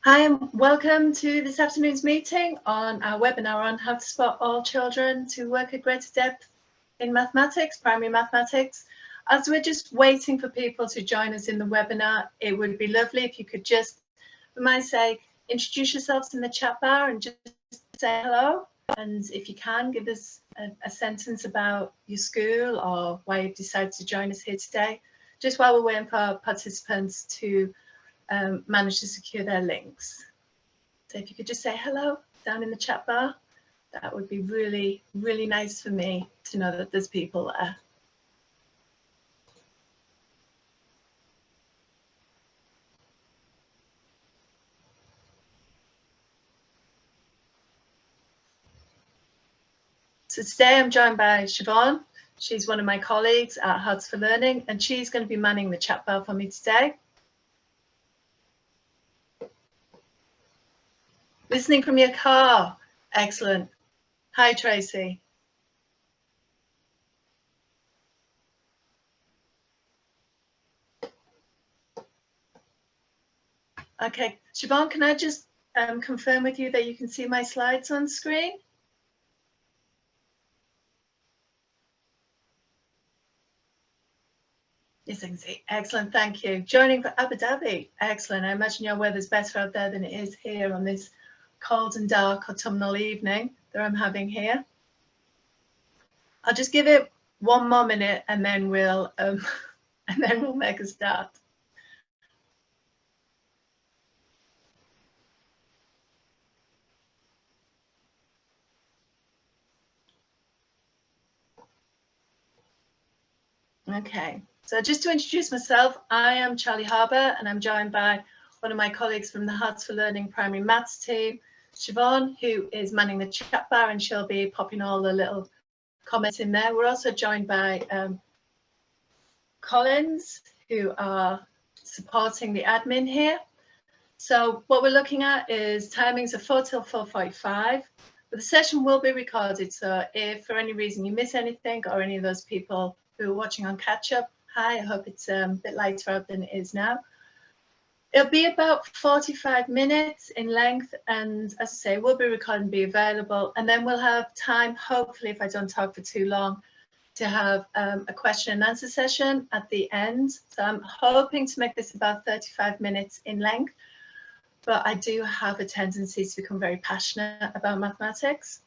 Hi and welcome to this afternoon's meeting on our webinar on how to support all children to work at greater depth in mathematics, primary mathematics. As we're just waiting for people to join us in the webinar, it would be lovely if you could just, for my sake, introduce yourselves in the chat bar and just say hello. And if you can, give us a sentence about your school or why you've decided to join us here today, just while we're waiting for our participants to manage to secure their links. So if you could just say hello down in the chat bar, that would be really, really nice for me to know that there's people there. So today I'm joined by Siobhan. She's one of my colleagues at Herts for Learning, and she's going to be manning the chat bar for me today. Listening from your car. Excellent. Hi, Tracy. Okay, Siobhan, can I just confirm with you that you can see my slides on screen? Yes, I can see. Excellent, thank you. Joining for Abu Dhabi. Excellent. I imagine your weather's better out there than it is here on this cold and dark autumnal evening that I'm having here. I'll just give it one more minute and then we'll make a start. Okay, so just to introduce myself, I am Charlie Harber and I'm joined by one of my colleagues from the Herts for Learning primary maths team, Siobhan, who is manning the chat bar, and she'll be popping all the little comments in there. We're also joined by Collins, who are supporting the admin here. So what we're looking at is timings of 4 till 4:45. But the session will be recorded, so if for any reason you miss anything, or any of those people who are watching on catch up, hi, I hope it's a bit lighter out than it is now. It'll be about 45 minutes in length, and as I say, we'll be recorded and be available, and then we'll have time, hopefully, if I don't talk for too long, to have a question and answer session at the end. So I'm hoping to make this about 35 minutes in length, but I do have a tendency to become very passionate about mathematics,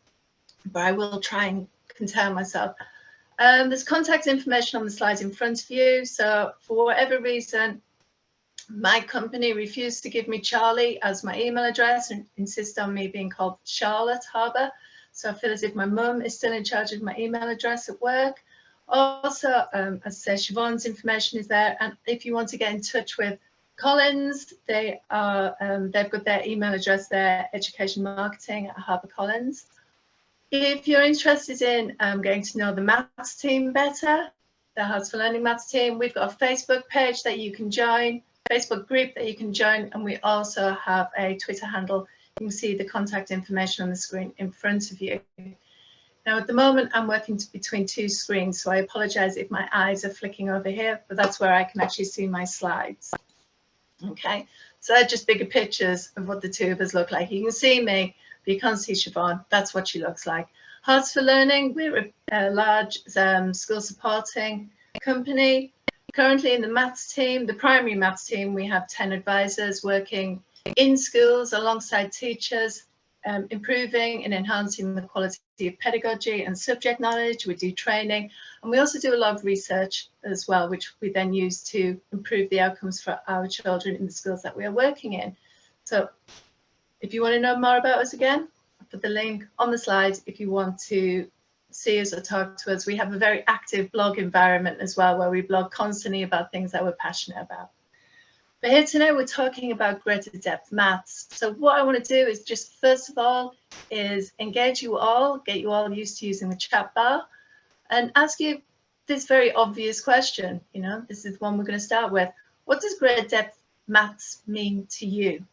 but I will try and contain myself. There's contact information on the slide in front of you. So for whatever reason, my company refused to give me Charlie as my email address and insist on me being called Charlotte Harber. So I feel as if my mum is still in charge of my email address at work. Also, as I say, Siobhan's information is there. And if you want to get in touch with Collins, they've got their email address there, educationmarketing@HarperCollins. If you're interested in getting to know the maths team better, the Herts for Learning maths team, we've got a Facebook page that you can join, Facebook group that you can join, and we also have a Twitter handle. You can see the contact information on the screen in front of you. Now, at the moment, I'm working between two screens, so I apologize if my eyes are flicking over here, but that's where I can actually see my slides. Okay, so they're just bigger pictures of what the two of us look like. You can see me, but you can't see Siobhan. That's what she looks like. Herts for Learning, we're a large school supporting company. Currently in the maths team, the primary maths team, we have 10 advisors working in schools alongside teachers, improving and enhancing the quality of pedagogy and subject knowledge. We do training, and we also do a lot of research as well, which we then use to improve the outcomes for our children in the schools that we are working in. So if you want to know more about us again, I'll put the link on the slide if you want to see us or talk to us. We have a very active blog environment as well, where we blog constantly about things that we're passionate about. But here today, we're talking about greater depth maths. So what I want to do is just, first of all, is engage you all, get you all used to using the chat bar, and ask you this very obvious question. You know, this is the one we're going to start with. What does greater depth maths mean to you?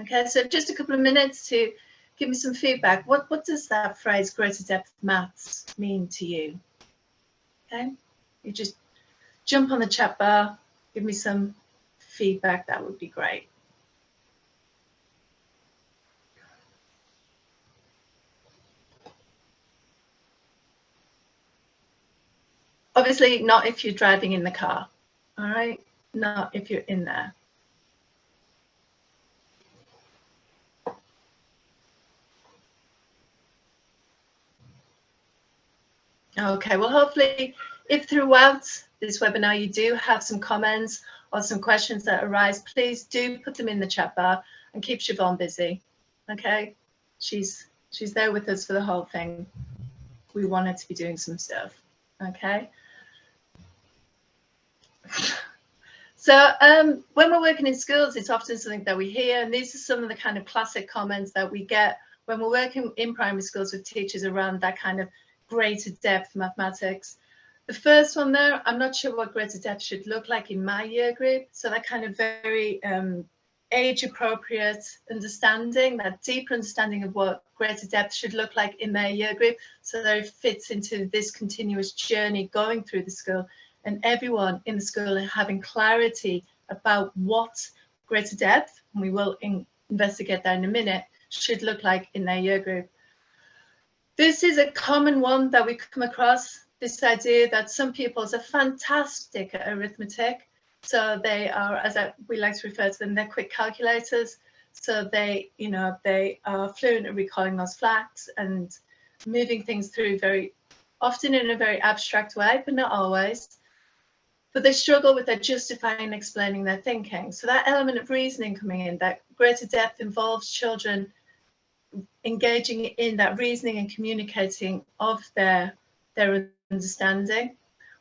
Okay, so just a couple of minutes to give me some feedback. What does that phrase, greater depth maths, mean to you? Okay, you just jump on the chat bar, give me some feedback, that would be great. Obviously not if you're driving in the car, all right? Not if you're in there. Okay, well, hopefully if throughout this webinar you do have some comments or some questions that arise, please do put them in the chat bar and keep Siobhan busy, okay? She's there with us for the whole thing. We want her to be doing some stuff, okay? So when we're working in schools, it's often something that we hear, and these are some of the kind of classic comments that we get when we're working in primary schools with teachers around that kind of greater depth mathematics. The first one there, I'm not sure what greater depth should look like in my year group. So that kind of very age appropriate understanding, that deeper understanding of what greater depth should look like in their year group, so that it fits into this continuous journey going through the school, and everyone in the school having clarity about what greater depth, and we will investigate that in a minute, should look like in their year group. This is a common one that we come across, this idea that some pupils are fantastic at arithmetic. So they are, as we like to refer to them, they're quick calculators. So they, they are fluent at recalling those facts and moving things through very often in a very abstract way, but not always. But they struggle with their justifying and explaining their thinking. So that element of reasoning coming in, that greater depth involves children engaging in that reasoning and communicating of their understanding.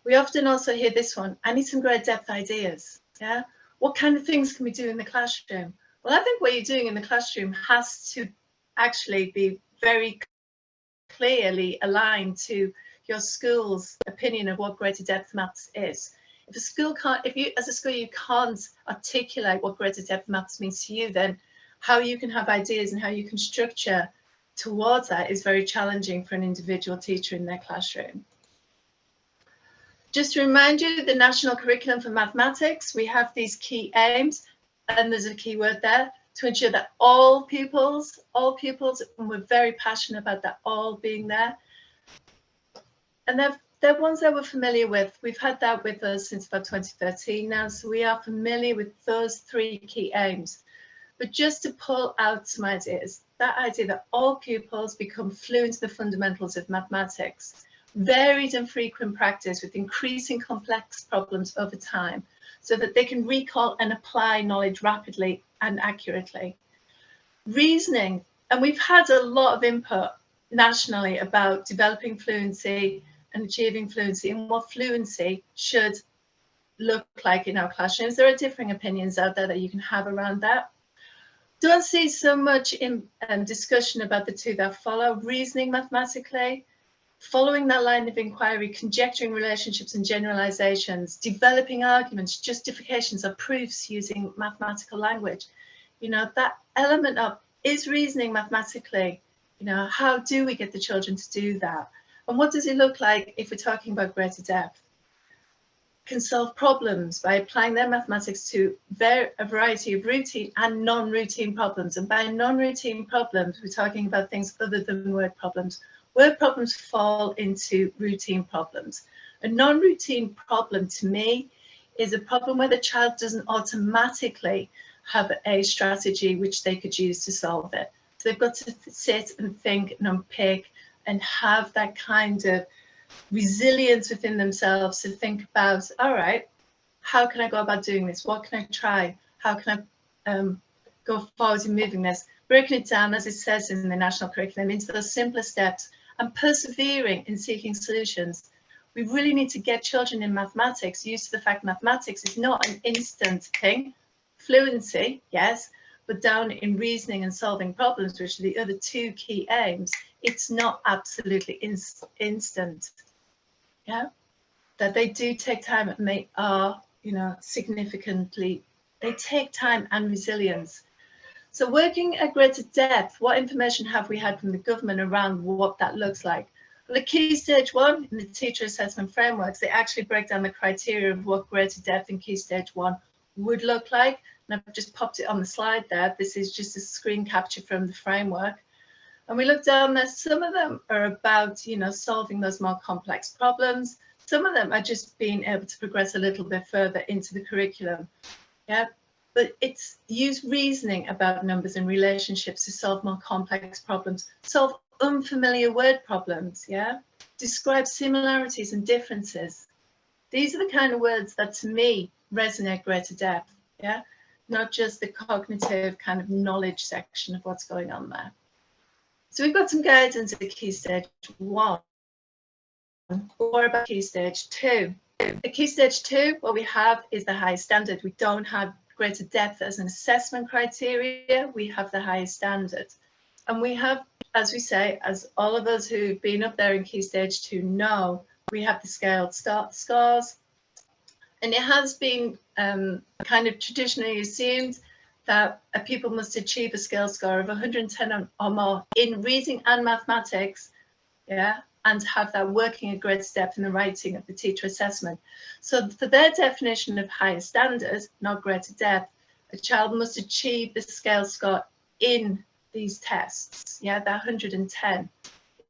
We often also hear this one, I need some great depth ideas. Yeah, what kind of things can we do in the classroom? Well, I think what you're doing in the classroom has to actually be very clearly aligned to your school's opinion of what greater depth maths is. If a school can't, if you as a school you can't articulate what greater depth maths means to you, then how you can have ideas and how you can structure towards that is very challenging for an individual teacher in their classroom. Just to remind you, the National Curriculum for Mathematics, we have these key aims, and there's a key word there, to ensure that all pupils, and we're very passionate about that all being there. And they're ones that we're familiar with. We've had that with us since about 2013 now, so we are familiar with those three key aims. But just to pull out some ideas, that idea that all pupils become fluent in the fundamentals of mathematics, varied and frequent practice with increasing complex problems over time, so that they can recall and apply knowledge rapidly and accurately. Reasoning, and we've had a lot of input nationally about developing fluency and achieving fluency and what fluency should look like in our classrooms. There are differing opinions out there that you can have around that. Don't see so much in discussion about the two that follow, reasoning mathematically, following that line of inquiry, conjecturing relationships and generalizations, developing arguments, justifications or proofs using mathematical language. That element of is reasoning mathematically, how do we get the children to do that? And what does it look like if we're talking about greater depth? Can solve problems by applying their mathematics to a variety of routine and non-routine problems. And by non-routine problems, we're talking about things other than word problems. Word problems fall into routine problems. A non-routine problem to me is a problem where the child doesn't automatically have a strategy which they could use to solve it. So they've got to sit and think and unpick and have that kind of resilience within themselves to think about, all right, how can I go about doing this? What can I try? How can I go forward in moving this? Breaking it down, as it says in the national curriculum, into those simpler steps and persevering in seeking solutions. We really need to get children in mathematics used to the fact mathematics is not an instant thing. Fluency, yes, but down in reasoning and solving problems, which are the other two key aims, it's not absolutely instant. Yeah, that they do take time and they are, significantly, they take time and resilience. So working at greater depth, what information have we had from the government around what that looks like? Well, the key stage one in the teacher assessment frameworks, they actually break down the criteria of what greater depth in key stage one would look like. And I've just popped it on the slide there. This is just a screen capture from the framework. And we look down there, some of them are about, solving those more complex problems. Some of them are just being able to progress a little bit further into the curriculum. Yeah, but it's use reasoning about numbers and relationships to solve more complex problems, solve unfamiliar word problems, yeah, describe similarities and differences. These are the kind of words that to me resonate greater depth, yeah, not just the cognitive kind of knowledge section of what's going on there. So we've got some guidance at Key Stage 1, or about Key Stage 2. At Key Stage 2, what we have is the highest standard. We don't have greater depth as an assessment criteria, we have the highest standard. And we have, as we say, as all of us who've been up there in Key Stage 2 know, we have the scaled scores. And it has been kind of traditionally assumed that a pupil must achieve a scale score of 110 or more in reading and mathematics, yeah, and have that working at greater depth in the writing of the teacher assessment. So for their definition of higher standards, not greater depth, a child must achieve the scale score in these tests, yeah, that 110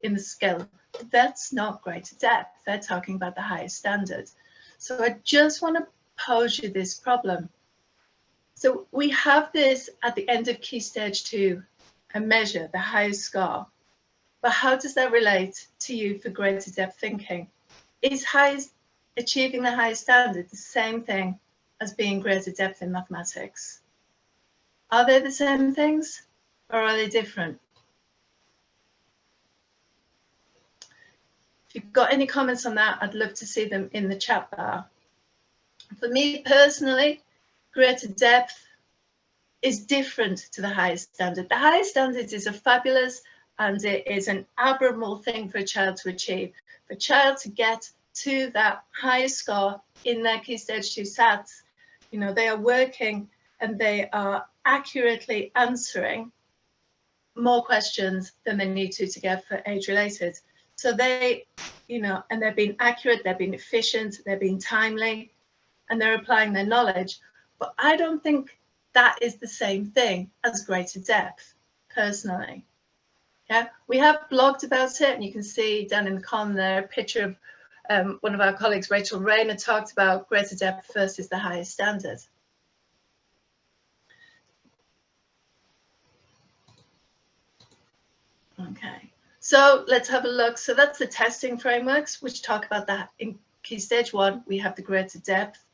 in the scale. That's not greater depth, they're talking about the highest standard. So I just want to pose you this problem. So we have this at the end of Key Stage 2, a measure, the highest score. But how does that relate to you for greater depth thinking? Is achieving the highest standard the same thing as being greater depth in mathematics? Are they the same things or are they different? If you've got any comments on that, I'd love to see them in the chat bar. For me personally, greater depth is different to the highest standard. The highest standard is a fabulous and it is an admirable thing for a child to achieve. For a child to get to that highest score in their Key Stage 2 SATs, you know, they are working and they are accurately answering more questions than they need to get for age related. So they, you know, and they're being accurate, they're being efficient, they're being timely, and they're applying their knowledge. But I don't think that is the same thing as greater depth, personally. Yeah, we have blogged about it, and you can see down in the column there a picture of one of our colleagues, Rachel Rayner, talked about greater depth versus the highest standard. Okay, so let's have a look. So that's the testing frameworks, which talk about that. In Key Stage 1, we have the greater depth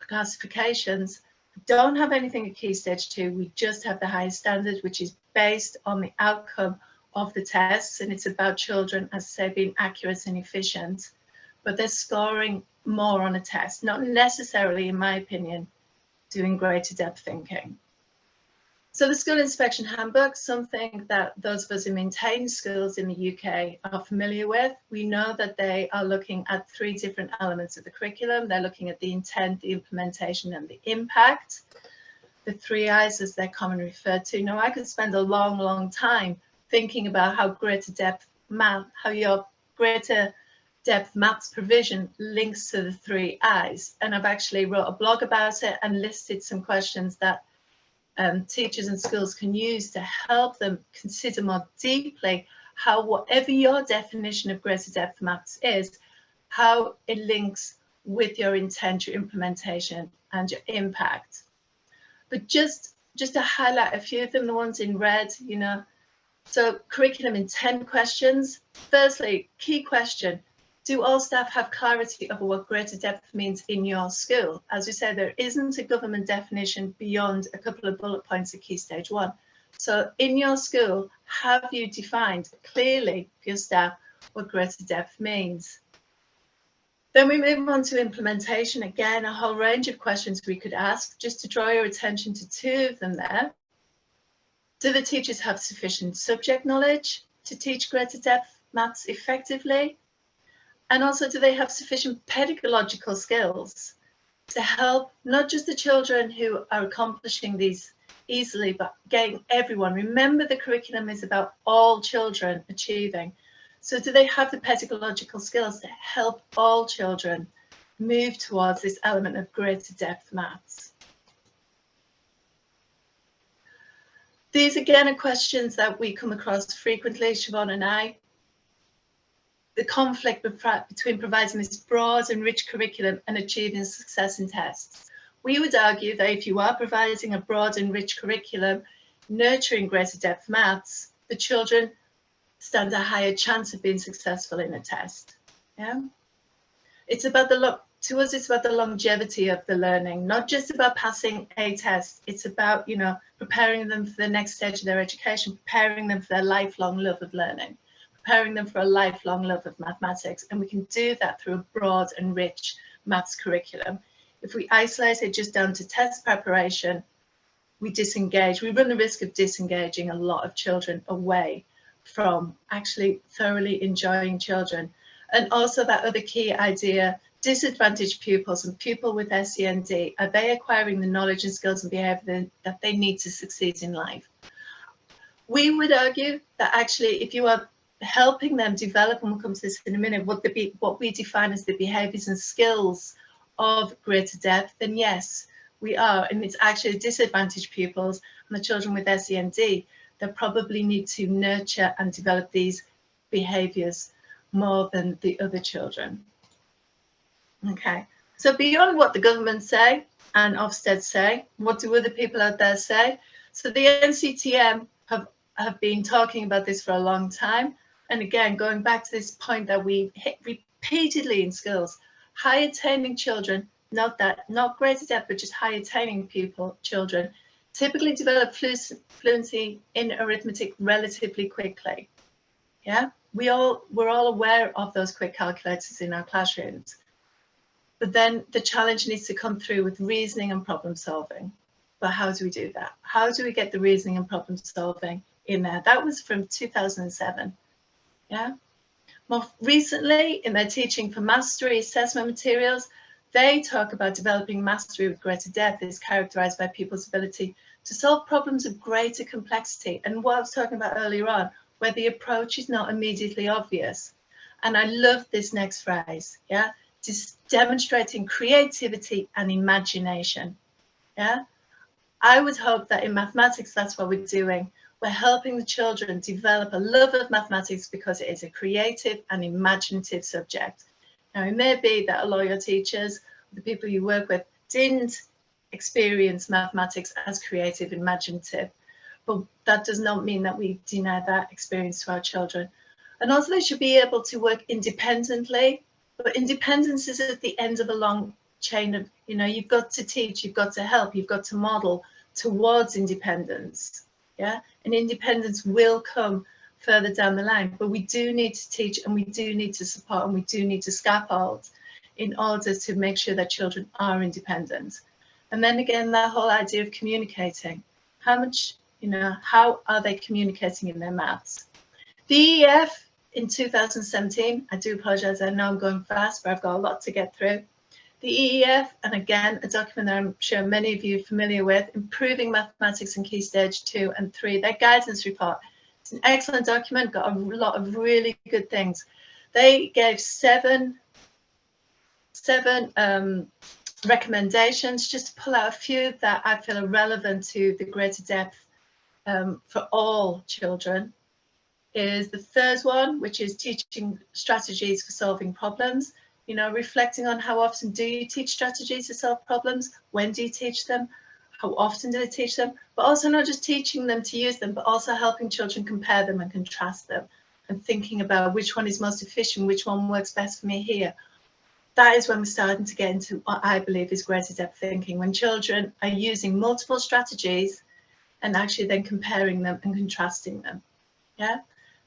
classifications. We don't have anything at Key Stage 2. We just have the highest standard, which is based on the outcome of the tests, and it's about children, as I say, being accurate and efficient, but they're scoring more on a test, not necessarily, in my opinion, doing greater depth thinking. So the School Inspection Handbook, something that those of us who maintain schools in the UK are familiar with. We know that they are looking at 3 different elements of the curriculum. They're looking at the intent, the implementation, and the impact. The 3 I's, as they're commonly referred to. Now, I could spend a long, long time thinking about how greater depth math, how your greater depth maths provision links to the 3 I's. And I've actually wrote a blog about it and listed some questions that teachers and schools can use to help them consider more deeply how, whatever your definition of greater depth maths is, how it links with your intent, your implementation, and your impact. But just to highlight a few of them, the ones in red, you know, so curriculum intent questions. Firstly, key question, do all staff have clarity over what greater depth means in your school? As we said, there isn't a government definition beyond a couple of bullet points at Key Stage 1. So in your school, have you defined clearly for your staff what greater depth means? Then we move on to implementation. Again, a whole range of questions we could ask. Just to draw your attention to 2 of them there. Do the teachers have sufficient subject knowledge to teach greater depth maths effectively? And also, do they have sufficient pedagogical skills to help not just the children who are accomplishing these easily, but getting everyone? Remember, the curriculum is about all children achieving. So do they have the pedagogical skills to help all children move towards this element of greater depth maths? These again are questions that we come across frequently, Siobhan and I. the conflict between providing this broad and rich curriculum and achieving success in tests. We would argue that if you are providing a broad and rich curriculum, nurturing greater depth maths, the children stand a higher chance of being successful in a test. Yeah, it's about to us, it's about the longevity of the learning, not just about passing a test. It's about, you know, preparing them for the next stage of their education, preparing them for their lifelong love of learning, preparing them for a lifelong love of mathematics. And we can do that through a broad and rich maths curriculum. If we isolate it just down to test preparation, we disengage. We run the risk of disengaging a lot of children away from actually thoroughly enjoying children. And also that other key idea, disadvantaged pupils and pupils with SEND, are they acquiring the knowledge and skills and behaviour that they need to succeed in life? We would argue that actually if you are helping them develop, and we'll come to this in a minute, what we define as the behaviours and skills of greater depth, then yes, we are. And it's actually disadvantaged pupils and the children with SEND that probably need to nurture and develop these behaviours more than the other children. Okay, so beyond what the government say and Ofsted say, what do other people out there say? So the NCETM have been talking about this for a long time. And again, going back to this point that we hit repeatedly in schools, high attaining children, not greater depth, but just high attaining children, typically develop fluency in arithmetic relatively quickly. Yeah, we're all aware of those quick calculators in our classrooms. But then the challenge needs to come through with reasoning and problem solving. But how do we do that? How do we get the reasoning and problem solving in there? That was from 2007. Yeah. More recently, in their teaching for mastery assessment materials, they talk about developing mastery with greater depth is characterized by people's ability to solve problems of greater complexity. And what I was talking about earlier on, where the approach is not immediately obvious. And I love this next phrase, yeah, just demonstrating creativity and imagination. Yeah, I would hope that in mathematics, that's what we're doing. We're helping the children develop a love of mathematics because it is a creative and imaginative subject. Now, it may be that a lot of your teachers, the people you work with, didn't experience mathematics as creative and imaginative, but that does not mean that we deny that experience to our children. And also they should be able to work independently, but independence is at the end of a long chain of, you know, you've got to teach, you've got to help, you've got to model towards independence. Yeah, and independence will come further down the line, but we do need to teach and we do need to support and we do need to scaffold in order to make sure that children are independent. And then again, that whole idea of communicating, how much, you know, how are they communicating in their maths? The EEF in 2017, I do apologize, I know I'm going fast, but I've got a lot to get through. The EEF, and again, a document that I'm sure many of you are familiar with, Improving Mathematics in Key Stage 2 and 3, their guidance report. It's an excellent document, got a lot of really good things. They gave seven recommendations, just to pull out a few that I feel are relevant to the greater depth for all children. Is the third one, which is teaching strategies for solving problems. You know, reflecting on how often do you teach strategies to solve problems? When do you teach them? How often do they teach them? But also not just teaching them to use them, but also helping children compare them and contrast them and thinking about which one is most efficient, which one works best for me here. That is when we're starting to get into what I believe is greater depth thinking, when children are using multiple strategies and actually then comparing them and contrasting them. Yeah,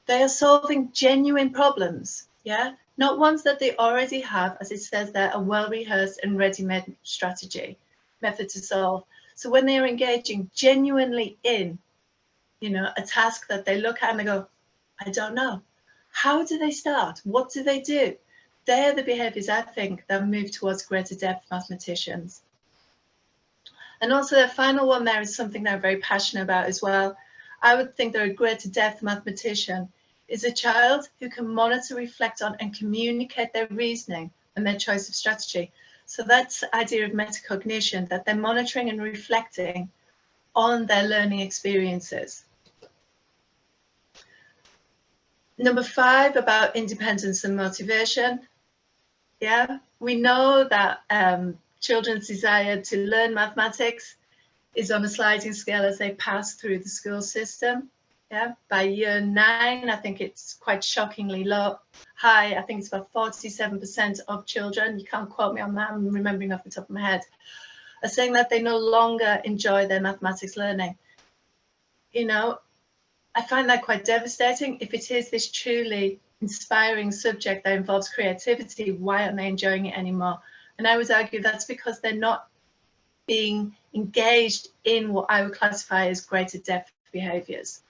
they are solving genuine problems. Yeah, not ones that they already have, as it says there, a well-rehearsed and ready-made strategy, method to solve. So when they are engaging genuinely in, you know, a task that they look at and they go, I don't know. How do they start? What do they do? They're the behaviours, I think, that move towards greater depth mathematicians. And also the final one there is something that I'm very passionate about as well. I would think that a greater depth mathematician is a child who can monitor, reflect on and communicate their reasoning and their choice of strategy. So that's the idea of metacognition, that they're monitoring and reflecting on their learning experiences. Number 5, about independence and motivation. Yeah, we know that children's desire to learn mathematics is on a sliding scale as they pass through the school system. Yeah, by year 9, I think it's quite shockingly high. I think it's about 47% of children, you can't quote me on that, I'm remembering off the top of my head, are saying that they no longer enjoy their mathematics learning. You know, I find that quite devastating. If it is this truly inspiring subject that involves creativity, why aren't they enjoying it anymore? And I would argue that's because they're not being engaged in what I would classify as greater depth behaviours.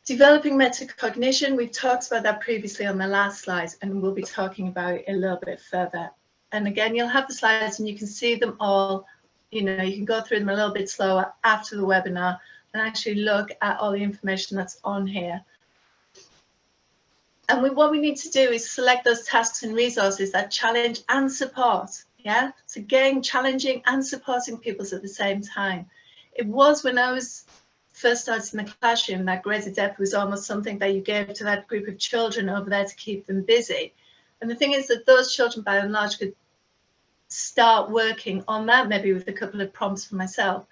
Developing metacognition, we've talked about that previously on the last slide, and we'll be talking about it a little bit further. And again, you'll have the slides and you can see them all. You know, you can go through them a little bit slower after the webinar and actually look at all the information that's on here. And what we need to do is select those tasks and resources that challenge and support. Yeah, so again, challenging and supporting pupils at the same time. It was when I was first started in the classroom that greater depth was almost something that you gave to that group of children over there to keep them busy. And the thing is that those children by and large could start working on that, maybe with a couple of prompts for myself,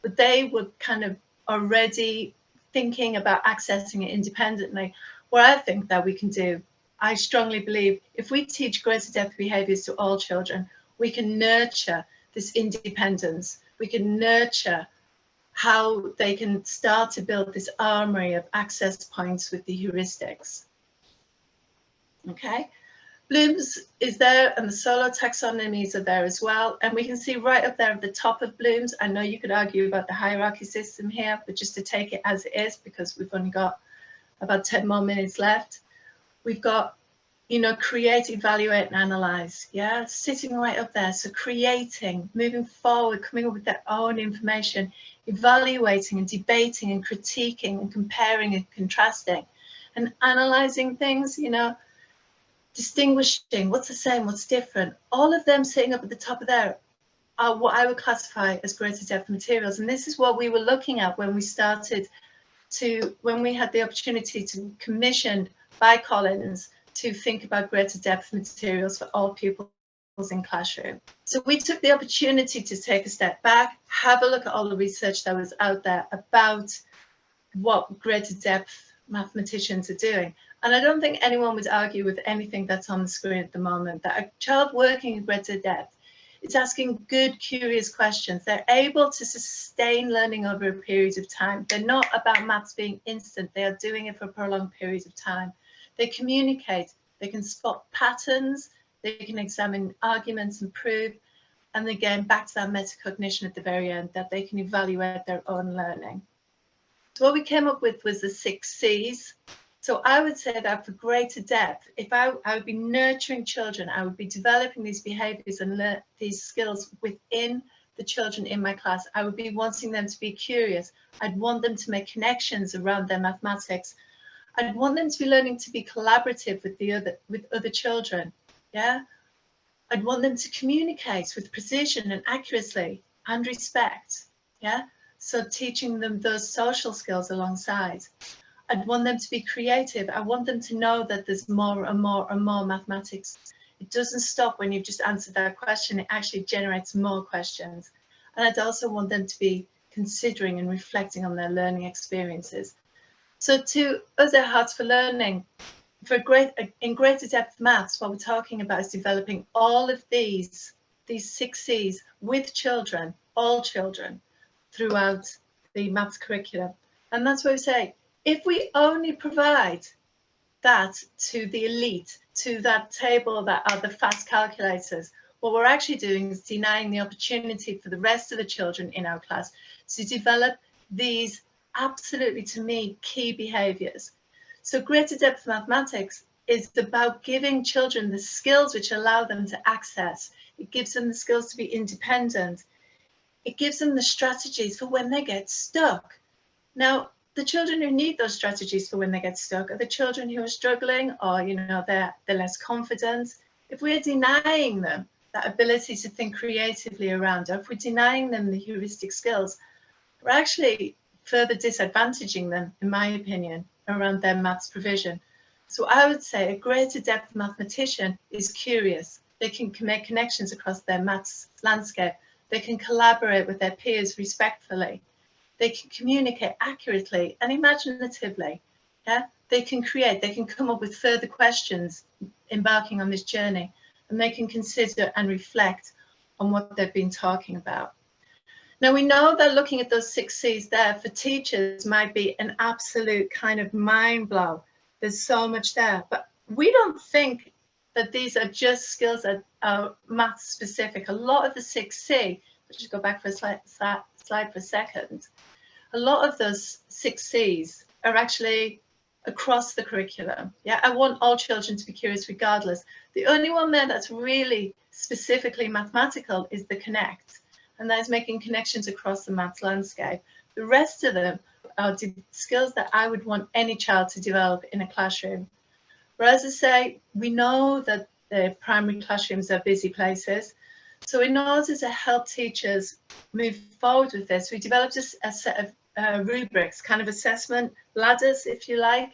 but they were kind of already thinking about accessing it independently. What I think that we can do, I strongly believe, if we teach greater depth behaviours to all children, we can nurture this independence. We can nurture how they can start to build this armory of access points with the heuristics. Okay, Bloom's is there and the solo taxonomies are there as well. And we can see right up there at the top of Bloom's, I know you could argue about the hierarchy system here, but just to take it as it is, because we've only got about 10 more minutes left, we've got, you know, create, evaluate and analyze. Yeah, sitting right up there. So creating, moving forward, coming up with their own information, evaluating and debating and critiquing and comparing and contrasting and analyzing things, you know, distinguishing what's the same, what's different. All of them sitting up at the top of there are what I would classify as greater depth materials. And this is what we were looking at when we started when we had the opportunity to commission by Collins to think about greater depth materials for all pupils in classroom. So we took the opportunity to take a step back, have a look at all the research that was out there about what greater depth mathematicians are doing. And I don't think anyone would argue with anything that's on the screen at the moment, that a child working in greater depth is asking good, curious questions. They're able to sustain learning over a period of time. They're not about maths being instant. They are doing it for prolonged periods of time. They communicate, they can spot patterns, they can examine arguments and prove, and again, back to that metacognition at the very end, that they can evaluate their own learning. So what we came up with was the 6 C's. So I would say that for greater depth, if I would be nurturing children, I would be developing these behaviours and these skills within the children in my class. I would be wanting them to be curious. I'd want them to make connections around their mathematics. I'd want them to be learning to be collaborative with other children. Yeah, I'd want them to communicate with precision and accuracy and respect. Yeah, so teaching them those social skills alongside. I'd want them to be creative. I want them to know that there's more and more and more mathematics. It doesn't stop when you've just answered that question. It actually generates more questions. And I'd also want them to be considering and reflecting on their learning experiences. So to us at Herts for Learning, in greater depth maths, what we're talking about is developing all of these 6 C's with children, all children, throughout the maths curriculum. And that's what we say, if we only provide that to the elite, to that table that are the fast calculators, what we're actually doing is denying the opportunity for the rest of the children in our class to develop these absolutely, to me, key behaviours. So greater depth mathematics is about giving children the skills which allow them to access. It gives them the skills to be independent. It gives them the strategies for when they get stuck. Now, the children who need those strategies for when they get stuck are the children who are struggling, or, you know, they're less confident. If we're denying them that ability to think creatively around, or if we're denying them the heuristic skills, we're actually further disadvantaging them, in my opinion, around their maths provision. So I would say a greater depth mathematician is curious. They can make connections across their maths landscape. They can collaborate with their peers respectfully. They can communicate accurately and imaginatively. Yeah? They can create, they can come up with further questions embarking on this journey, and they can consider and reflect on what they've been talking about. Now, we know that looking at those 6 C's there for teachers might be an absolute kind of mind blow. There's so much there, but we don't think that these are just skills that are math specific. A lot of the 6C, just go back for a slide for a second, a lot of those 6 C's are actually across the curriculum. Yeah, I want all children to be curious regardless. The only one there that's really specifically mathematical is the connect, and that is making connections across the maths landscape. The rest of them are skills that I would want any child to develop in a classroom. Whereas I say, we know that the primary classrooms are busy places. So in order to help teachers move forward with this, we developed a set of rubrics, kind of assessment ladders, if you like,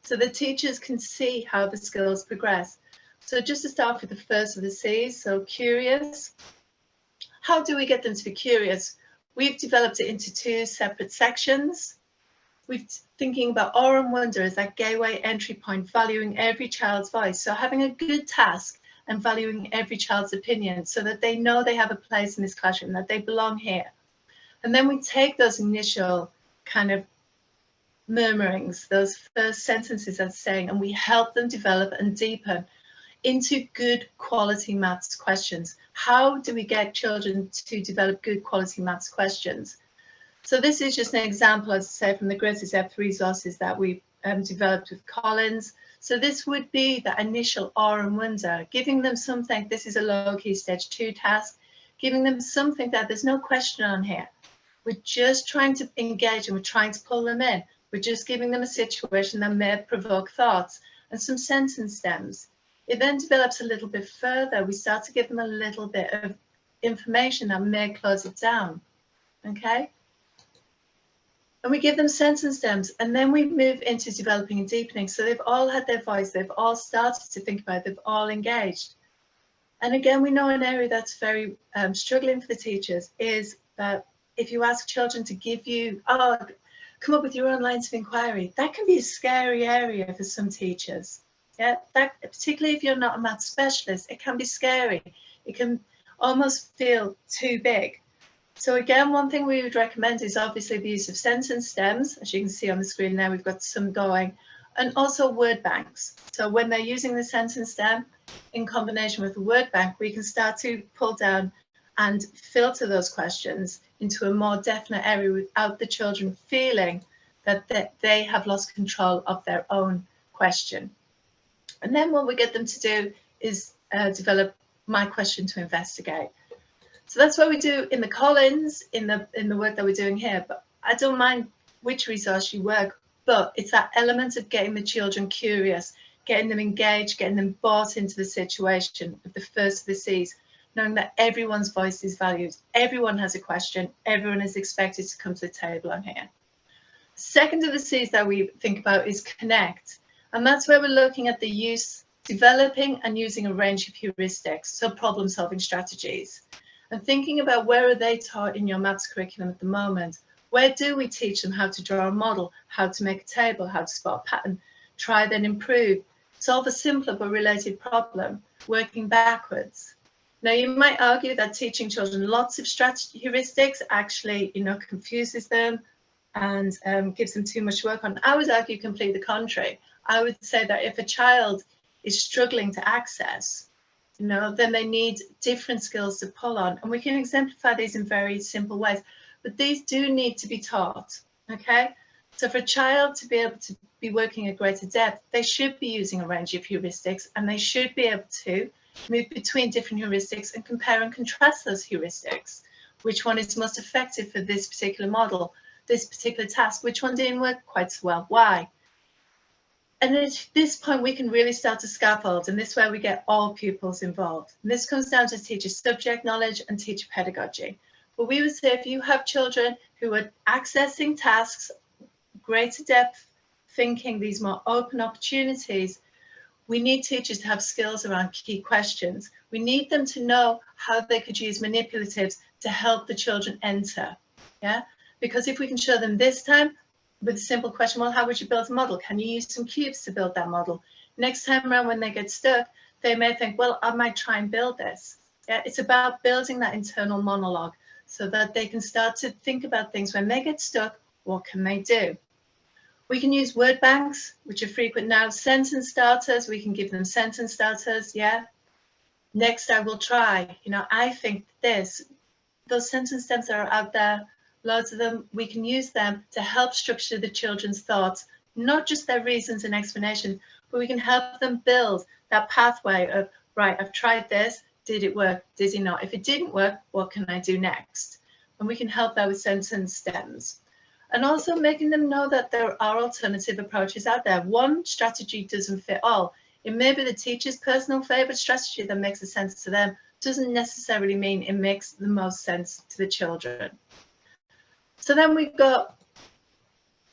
so the teachers can see how the skills progress. So just to start with the first of the C's, so curious. How do we get them to be curious? We've developed it into 2 separate sections. We're thinking about awe and wonder as that gateway entry point, valuing every child's voice. So having a good task and valuing every child's opinion so that they know they have a place in this classroom, that they belong here. And then we take those initial kind of murmurings, those first sentences of saying, and we help them develop and deepen into good quality maths questions. How do we get children to develop good quality maths questions? So this is just an example, as I say, from the greater depth resources that we developed with Collins. So this would be that initial awe and wonder, giving them something. This is a low key stage 2 task, giving them something that there's no question on here. We're just trying to engage and we're trying to pull them in. We're just giving them a situation that may provoke thoughts and some sentence stems. It then develops a little bit further. We start to give them a little bit of information that may close it down. Okay? And we give them sentence stems, and then we move into developing and deepening. So they've all had their voice, they've all started to think about it, they've all engaged. And again, we know an area that's very struggling for the teachers is that if you ask children to give you, come up with your own lines of inquiry, that can be a scary area for some teachers. Yeah, that, particularly if you're not a math specialist, it can be scary. It can almost feel too big. So again, one thing we would recommend is obviously the use of sentence stems. As you can see on the screen now, we've got some going, and also word banks. So when they're using the sentence stem in combination with the word bank, we can start to pull down and filter those questions into a more definite area without the children feeling that they have lost control of their own question. And then what we get them to do is develop my question to investigate. So that's what we do in the Collins, in the work that we're doing here. But I don't mind which resource you work, but it's that element of getting the children curious, getting them engaged, getting them bought into the situation of the first of the C's, knowing that everyone's voice is valued. Everyone has a question. Everyone is expected to come to the table on here. Second of the C's that we think about is connect. And that's where we're looking at the use, developing and using a range of heuristics, so problem solving strategies. And thinking about where are they taught in your maths curriculum at the moment? Where do we teach them how to draw a model, how to make a table, how to spot a pattern, try then improve, solve a simpler but related problem, working backwards? Now, you might argue that teaching children lots of strategy heuristics actually, confuses them and gives them too much work on. I would argue completely the contrary. I would say that if a child is struggling to access, then they need different skills to pull on. And we can exemplify these in very simple ways, but these do need to be taught, okay? So for a child to be able to be working at greater depth, they should be using a range of heuristics, and they should be able to move between different heuristics and compare and contrast those heuristics. Which one is most effective for this particular model, this particular task? Which one didn't work quite so well? Why? And at this point, we can really start to scaffold, and this is where we get all pupils involved. And this comes down to teacher subject knowledge and teacher pedagogy. But we would say if you have children who are accessing tasks, greater depth thinking, these more open opportunities, we need teachers to have skills around key questions. We need them to know how they could use manipulatives to help the children enter. Yeah, because if we can show them this time with a simple question, well, how would you build a model? Can you use some cubes to build that model? Next time around when they get stuck, they may think, well, I might try and build this. Yeah, it's about building that internal monologue so that they can start to think about things when they get stuck. What can they do? We can use word banks, which are frequent now. Sentence starters, we can give them sentence starters. Yeah. Next, I will try. You know, I think this. Those sentence stems that are out there, loads of them, we can use them to help structure the children's thoughts, not just their reasons and explanations, but we can help them build that pathway of, right, I've tried this. Did it work? Did it not? If it didn't work, what can I do next? And we can help that with sentence stems. And also making them know that there are alternative approaches out there. One strategy doesn't fit all. It may be the teacher's personal favorite strategy that makes sense to them, doesn't necessarily mean it makes the most sense to the children. So then we've got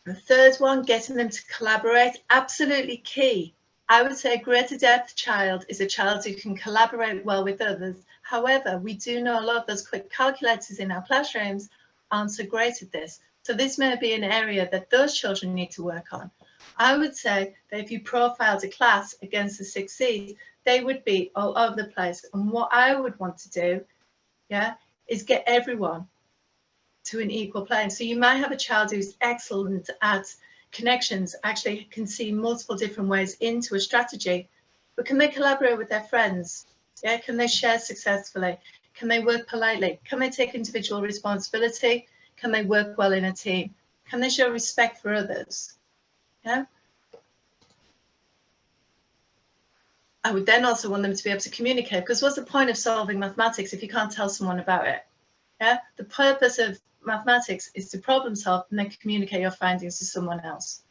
the third one, getting them to collaborate. Absolutely key. I would say a greater depth child is a child who can collaborate well with others. However, we do know a lot of those quick calculators in our classrooms aren't so great at this. So this may be an area that those children need to work on. I would say that if you profiled a class against the 6 Cs, they would be all over the place. And what I would want to do, yeah, is get everyone to an equal plane. So you might have a child who's excellent at connections, actually can see multiple different ways into a strategy, but can they collaborate with their friends? Yeah, can they share successfully? Can they work politely? Can they take individual responsibility? Can they work well in a team? Can they show respect for others? Yeah. I would then also want them to be able to communicate, because what's the point of solving mathematics if you can't tell someone about it? Yeah. The purpose of mathematics is to problem solve and then communicate your findings to someone else.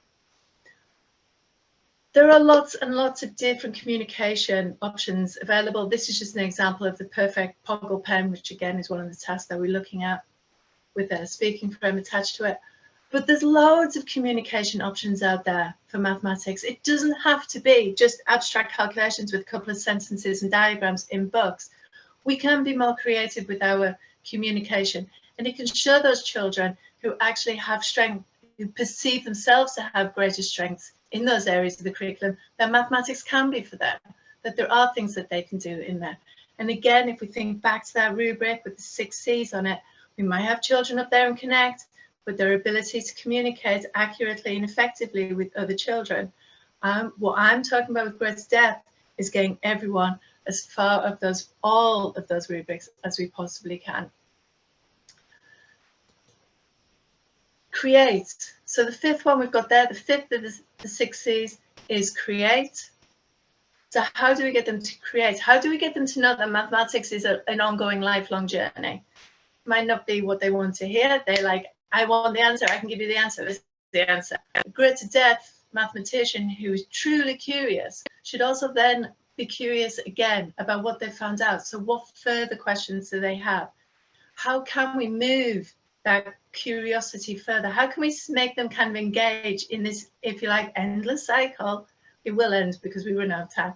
There are lots and lots of different communication options available. This is just an example of the perfect Poggle pen, which again is one of the tasks that we're looking at with a speaking frame attached to it. But there's loads of communication options out there for mathematics. It doesn't have to be just abstract calculations with a couple of sentences and diagrams in books. We can be more creative with our communication, and it can show those children who actually have strength, who perceive themselves to have greater strengths in those areas of the curriculum, that mathematics can be for them, that there are things that they can do in there. And again, if we think back to that rubric with the 6 Cs on it, we might have children up there and connect, but their ability to communicate accurately and effectively with other children. What I'm talking about with greater depth is getting everyone as far of those, all of those rubrics as we possibly can. Create. So the fifth one we've got there, the fifth of the 6 Cs is create. So how do we get them to create? How do we get them to know that mathematics is an ongoing, lifelong journey? Might not be what they want to hear. They're like, I want the answer. I can give you the answer. This is the answer. A greater depth mathematician who is truly curious should also then be curious again about what they found out. So what further questions do they have? How can we move that curiosity further? How can we make them kind of engage in this, if you like, endless cycle? It will end because we run out of time.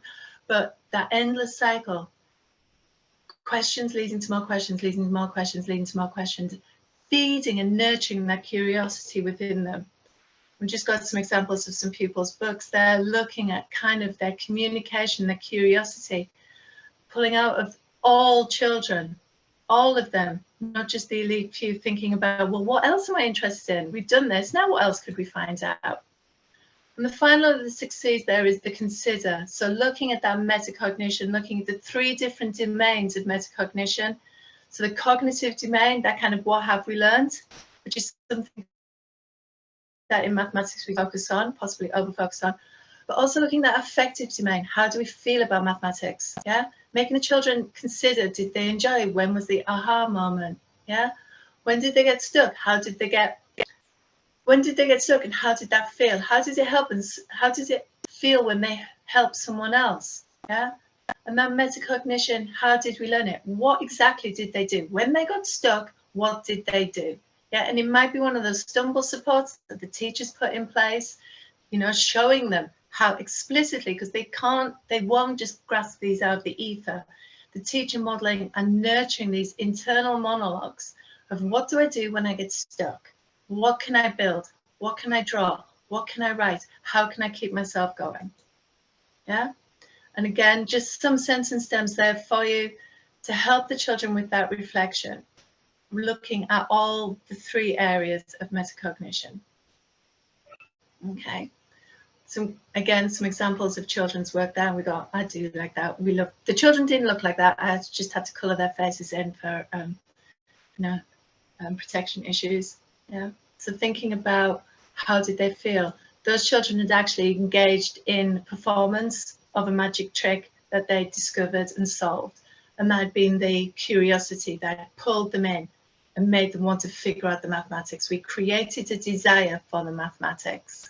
But that endless cycle, questions leading to more questions, leading to more questions, leading to more questions, feeding and nurturing that curiosity within them. We've just got some examples of some pupils' books. They're looking at kind of their communication, their curiosity, pulling out of all children, all of them, not just the elite few, thinking about, well, what else am I interested in? We've done this, now what else could we find out? And the final of the 6 Cs there is the consider. So looking at that metacognition, looking at the 3 different domains of metacognition. So the cognitive domain, that kind of what have we learned, which is something that in mathematics we focus on, possibly over-focus on, but also looking at that affective domain. How do we feel about mathematics? Yeah, making the children consider, did they enjoy? When was the aha moment? Yeah, when did they get stuck? When did they get stuck and how did that feel? How did it help and how did it feel when they helped someone else? Yeah. And that metacognition, how did we learn it? What exactly did they do? When they got stuck, what did they do? Yeah, and it might be one of those stumble supports that the teachers put in place. you know, showing them how explicitly, because they won't just grasp these out of the ether. The teacher modeling and nurturing these internal monologues of what do I do when I get stuck? What can I build? What can I draw? What can I write? How can I keep myself going? Yeah. And again, just some sentence stems there for you to help the children with that reflection, looking at all the 3 areas of metacognition. Okay. So again, some examples of children's work there. We got, I do like that. We look, the children didn't look like that. I just had to colour their faces in for, protection issues. Yeah. So thinking about how did they feel? Those children had actually engaged in performance of a magic trick that they discovered and solved. And that had been the curiosity that pulled them in and made them want to figure out the mathematics. We created a desire for the mathematics.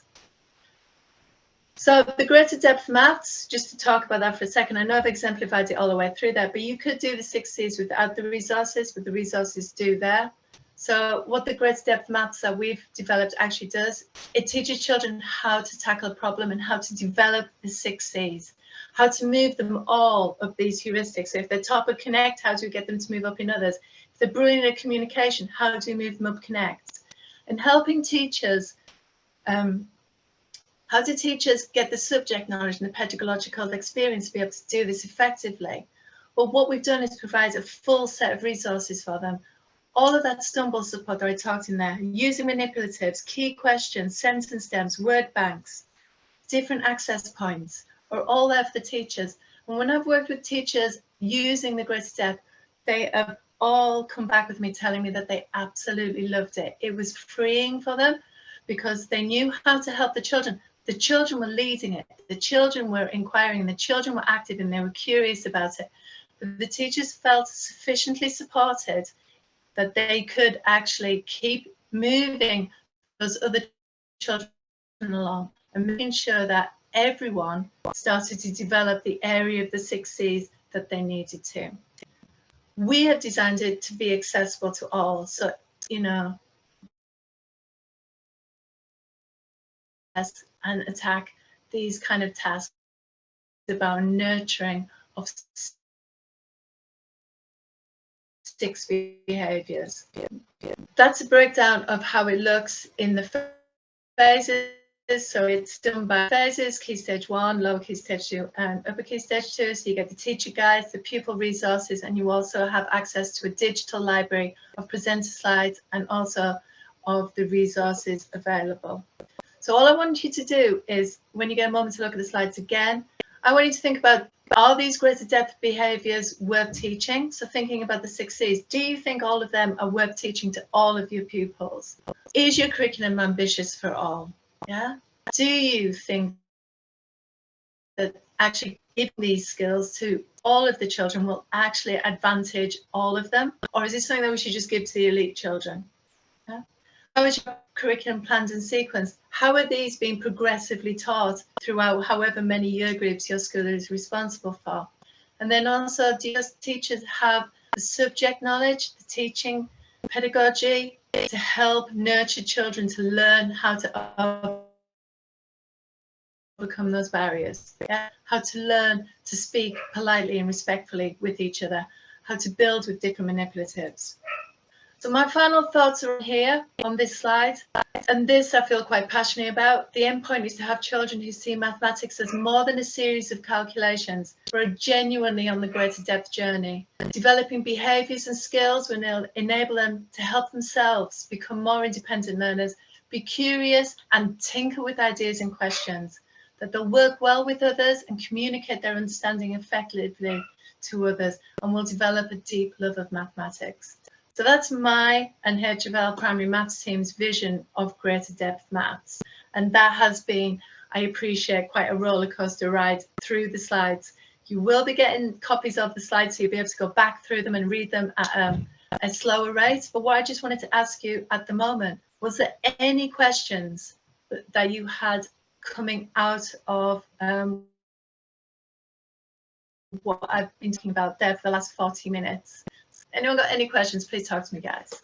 So the greater depth maths, just to talk about that for a second, I know I've exemplified it all the way through there, but you could do the 6 C's without the resources, but the resources do there. So what the greater depth maths that we've developed actually does, it teaches children how to tackle a problem and how to develop the 6 C's, how to move them all up these heuristics. So if they're top of connect, how do we get them to move up in others? If they're brilliant at communication, how do we move them up connect? And helping teachers, how do teachers get the subject knowledge and the pedagogical experience to be able to do this effectively? Well, what we've done is provide a full set of resources for them. All of that stumble support that I talked in there, using manipulatives, key questions, sentence stems, word banks, different access points are all there for the teachers. And when I've worked with teachers using the greater depth, they have all come back with me telling me that they absolutely loved it. It was freeing for them because they knew how to help the children. The children were leading it. The children were inquiring. The children were active and they were curious about it. But the teachers felt sufficiently supported that they could actually keep moving those other children along and making sure that everyone started to develop the area of the 6 C's that they needed to. We have designed it to be accessible to all. So, you know, and attack these kind of tasks about nurturing of 6 behaviors. That's a breakdown of how it looks in the phases. So it's done by phases: key stage 1, lower key stage 2, and upper key stage 2. So you get the teacher guides, the pupil resources, and you also have access to a digital library of presenter slides and also of the resources available. So all I want you to do is, when you get a moment to look at the slides again, I want you to think about, are these greater depth behaviors worth teaching? So thinking about the 6 C's, do you think all of them are worth teaching to all of your pupils? Is your curriculum ambitious for all? Yeah. Do you think that actually giving these skills to all of the children will actually advantage all of them? Or is it something that we should just give to the elite children? Yeah. How is your curriculum planned and sequenced? How are these being progressively taught throughout however many year groups your school is responsible for? And then also, do your teachers have the subject knowledge, the teaching pedagogy to help nurture children to learn how to overcome those barriers? Yeah? How to learn to speak politely and respectfully with each other, how to build with different manipulatives. So my final thoughts are here on this slide, and this I feel quite passionate about. The end point is to have children who see mathematics as more than a series of calculations, but are genuinely on the greater depth journey. Developing behaviours and skills will enable them to help themselves become more independent learners, be curious and tinker with ideas and questions, that they'll work well with others and communicate their understanding effectively to others, and will develop a deep love of mathematics. So that's my and HFL Primary Maths team's vision of greater depth maths. And that has been, I appreciate, quite a roller coaster ride through the slides. You will be getting copies of the slides, so you'll be able to go back through them and read them at a slower rate. But what I just wanted to ask you at the moment, was there any questions that you had coming out of what I've been talking about there for the last 40 minutes? Anyone got any questions? Please talk to me, guys.